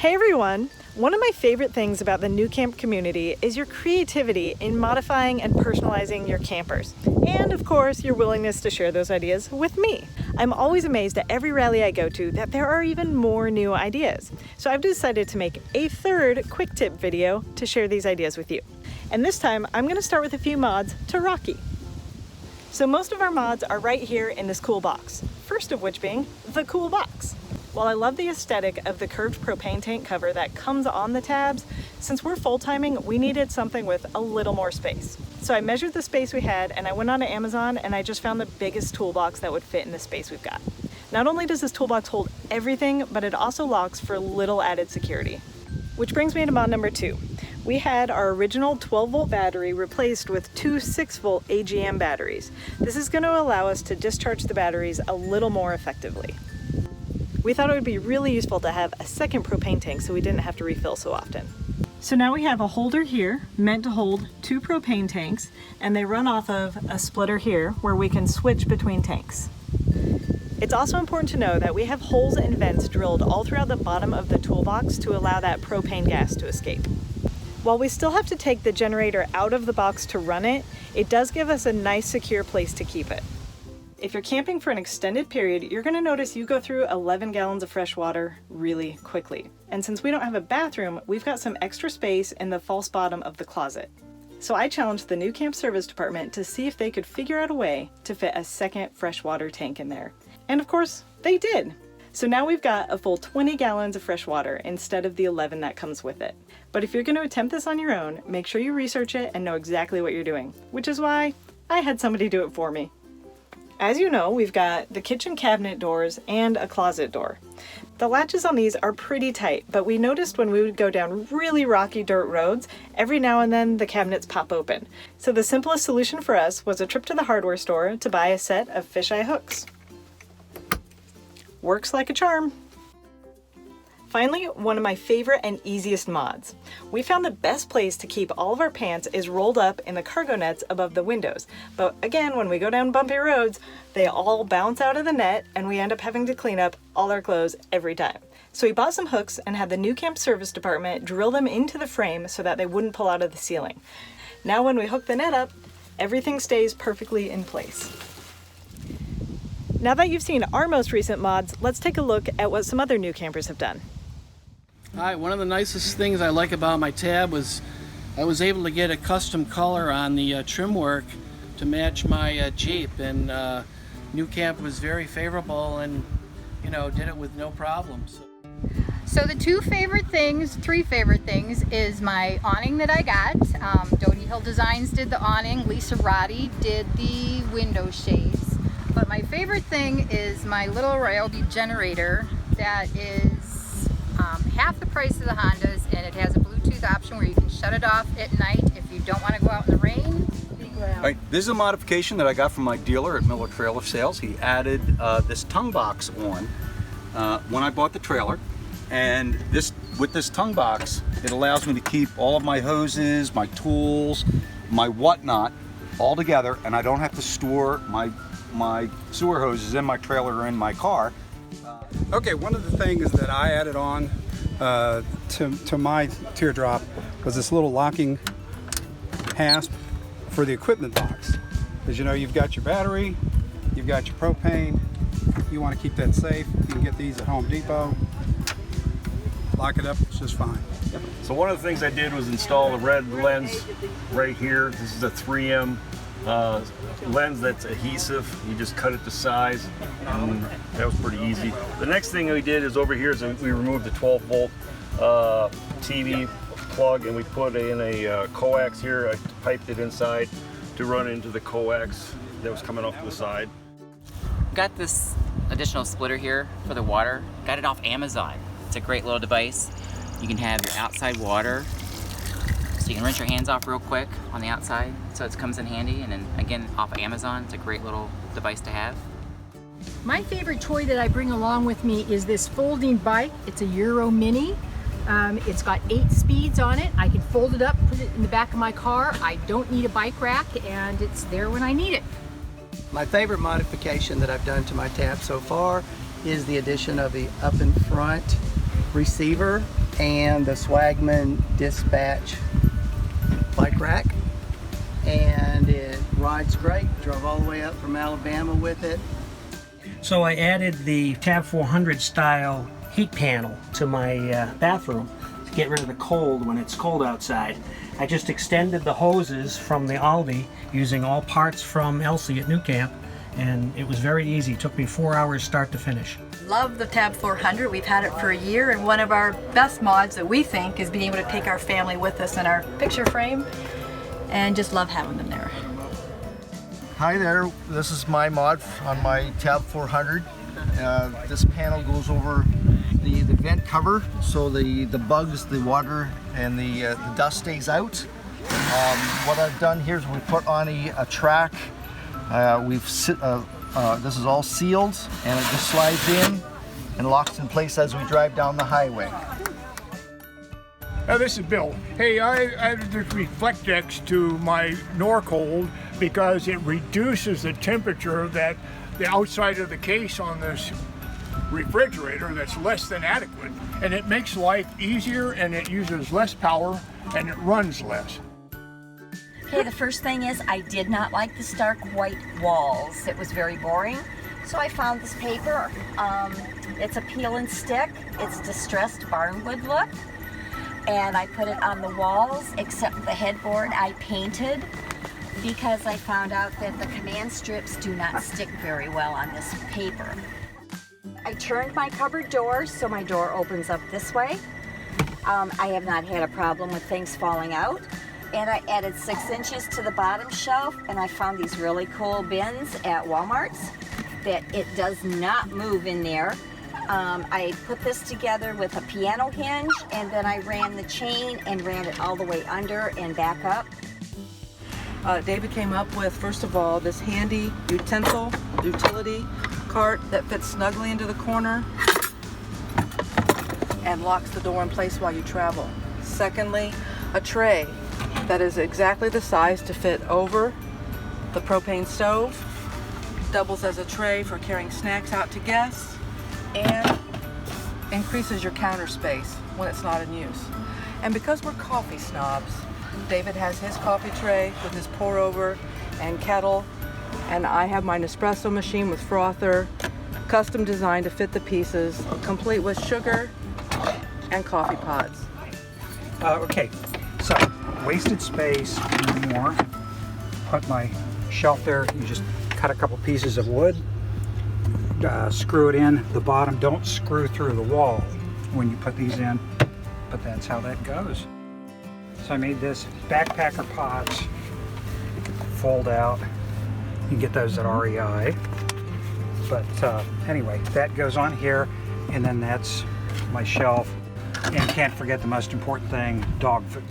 Hey everyone! One of my favorite things about the new camp community is your creativity in modifying and personalizing your campers. And of course, your willingness to share those ideas with me. I'm always amazed at every rally I go to that there are even more new ideas. So I've decided to make a third quick tip video to share these ideas with you. And this time, I'm going to start with a few mods to Rocky. So most of our mods are right here in this cool box. First of which being the cool box. While I love the aesthetic of the curved propane tank cover that comes on the tabs, since we're full timing, we needed something with a little more space. So I measured the space we had and I went on to Amazon and I just found the biggest toolbox that would fit in the space we've got. Not only does this toolbox hold everything, but it also locks for little added security. Which brings me to mod number 2. We had our original 12-volt battery replaced with two 6-volt AGM batteries. This is going to allow us to discharge the batteries a little more effectively. We thought it would be really useful to have a second propane tank so we didn't have to refill so often. So now we have a holder here meant to hold 2 propane tanks, and they run off of a splitter here where we can switch between tanks. It's also important to know that we have holes and vents drilled all throughout the bottom of the toolbox to allow that propane gas to escape. While we still have to take the generator out of the box to run it, it does give us a nice secure place to keep it. If you're camping for an extended period, you're going to notice you go through 11 gallons of fresh water really quickly. And since we don't have a bathroom, we've got some extra space in the false bottom of the closet. So I challenged the new camp service department to see if they could figure out a way to fit a second freshwater tank in there. And of course, they did. So now we've got a full 20 gallons of fresh water instead of the 11 that comes with it. But if you're going to attempt this on your own, make sure you research it and know exactly what you're doing, which is why I had somebody do it for me. As you know, we've got the kitchen cabinet doors and a closet door. The latches on these are pretty tight, but we noticed when we would go down really rocky dirt roads, every now and then the cabinets pop open. So the simplest solution for us was a trip to the hardware store to buy a set of fisheye hooks. Works like a charm. Finally, one of my favorite and easiest mods. We found the best place to keep all of our pants is rolled up in the cargo nets above the windows. But again, when we go down bumpy roads, they all bounce out of the net and we end up having to clean up all our clothes every time. So we bought some hooks and had the new camp service department drill them into the frame so that they wouldn't pull out of the ceiling. Now when we hook the net up, everything stays perfectly in place. Now that you've seen our most recent mods, let's take a look at what some other new campers have done. Hi, one of the nicest things I like about my tab was I was able to get a custom color on the trim work to match my Jeep, and New Camp was very favorable and, you know, did it with no problems. So the three favorite things is my awning that I got. Dodie Hill Designs did the awning, Lisa Roddy did the window shades. But my favorite thing is my little Ryobi generator that is half the price of the Hondas, and it has a Bluetooth option where you can shut it off at night if you don't want to go out in the rain. Right, this is a modification that I got from my dealer at Miller Trailer Sales. He added this tongue box on when I bought the trailer, and with this tongue box, it allows me to keep all of my hoses, my tools, my whatnot all together, and I don't have to store my sewer hoses in my trailer or in my car. Okay, one of the things that I added on to my teardrop was this little locking hasp for the equipment box. As you know, you've got your battery, you've got your propane, you want to keep that safe. You can get these at Home Depot, lock it up, it's just fine. So one of the things I did was install the red lens right here. This is a 3M lens that's adhesive. You just cut it to size, and that was pretty easy. The next thing we did is over here is we removed the 12-volt TV plug, and we put in a coax here. I piped it inside to run into the coax that was coming off to the side. Got this additional splitter here for the water. Got it off Amazon. It's a great little device. You can have your outside water, so you can rinse your hands off real quick on the outside, so it comes in handy. And then again, off of Amazon, it's a great little device to have. My favorite toy that I bring along with me is this folding bike. It's a Euro Mini. It's got 8 speeds on it. I can fold it up, put it in the back of my car. I don't need a bike rack, and it's there when I need it. My favorite modification that I've done to my tab so far is the addition of the up in front receiver and the Swagman Dispatch bike rack, and it rides great. Drove all the way up from Alabama with it. So I added the Tab 400 style heat panel to my bathroom to get rid of the cold when it's cold outside. I just extended the hoses from the Aldi using all parts from Elsie at New Camp, and it was very easy. It took me 4 hours start to finish. Love the Tab 400. We've had it for a year, and one of our best mods that we think is being able to take our family with us in our picture frame, and just love having them there. Hi there, this is my mod on my Tab 400. This panel goes over the vent cover so the bugs, the water, and the dust stays out. What I've done here is we put on a track. This is all sealed, and it just slides in and locks in place as we drive down the highway. This is Bill. Hey, I added this Reflectex to my Norcold because it reduces the temperature that the outside of the case on this refrigerator that's less than adequate, and it makes life easier, and it uses less power, and it runs less. Okay, the first thing is I did not like the stark white walls. It was very boring. So I found this paper. It's a peel and stick. It's distressed barnwood look. And I put it on the walls, except the headboard I painted because I found out that the command strips do not stick very well on this paper. I turned my cupboard door so my door opens up this way. I have not had a problem with things falling out. And I added 6 inches to the bottom shelf, and I found these really cool bins at Walmart's that it does not move in there. I put this together with a piano hinge, and then I ran the chain and ran it all the way under and back up. David came up with, first of all, this handy utility cart that fits snugly into the corner and locks the door in place while you travel. Secondly, a tray that is exactly the size to fit over the propane stove, doubles as a tray for carrying snacks out to guests, and increases your counter space when it's not in use. And because we're coffee snobs, David has his coffee tray with his pour over and kettle, and I have my Nespresso machine with frother, custom designed to fit the pieces, complete with sugar and coffee pods. Okay, so wasted space, no more. Put my shelf there. You just cut a couple pieces of wood, screw it in the bottom. Don't screw through the wall when you put these in, but that's how that goes. So I made this backpacker pods, fold out. You can get those at REI. But anyway, that goes on here, and then that's my shelf. And can't forget the most important thing, dog food.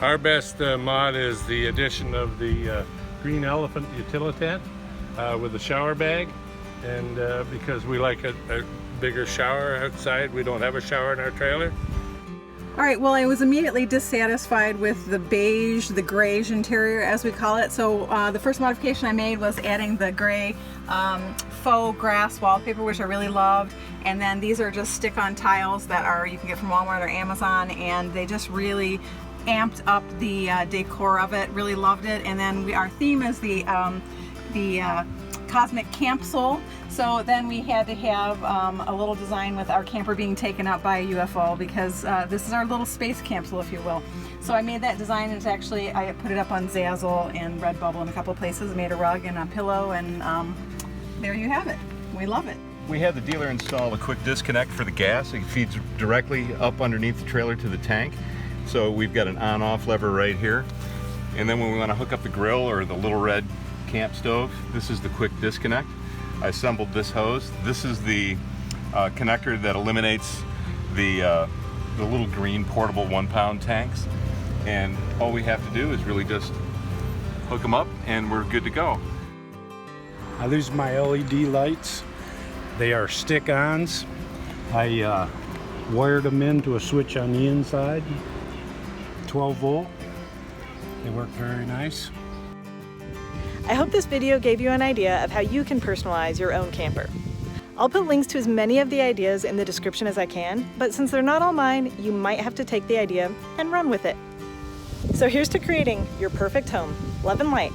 Our best mod is the addition of the Green Elephant Utilitant with a shower bag, and because we like a bigger shower outside, we don't have a shower in our trailer. All right, well, I was immediately dissatisfied with the beige, the grayish interior, as we call it. So the first modification I made was adding the gray faux grass wallpaper, which I really loved. And then these are just stick-on tiles that you can get from Walmart or Amazon, and they just really amped up the decor of it. Really loved it. And then our theme is the cosmic capsule. So then we had to have a little design with our camper being taken up by a UFO, because this is our little space capsule, if you will. So I made that design, and it's actually, I put it up on Zazzle and Redbubble in a couple of places, made a rug and a pillow, and there you have it. We love it. We had the dealer install a quick disconnect for the gas. It feeds directly up underneath the trailer to the tank. So we've got an on-off lever right here. And then when we want to hook up the grill or the little red camp stove, this is the quick disconnect. I assembled this hose. This is the connector that eliminates the little green portable 1-pound tanks. And all we have to do is really just hook them up and we're good to go. I use my LED lights. They are stick-ons. I wired them into a switch on the inside, 12 volt. They work very nice. I hope this video gave you an idea of how you can personalize your own camper. I'll put links to as many of the ideas in the description as I can, but since they're not all mine, you might have to take the idea and run with it. So here's to creating your perfect home. Love and light.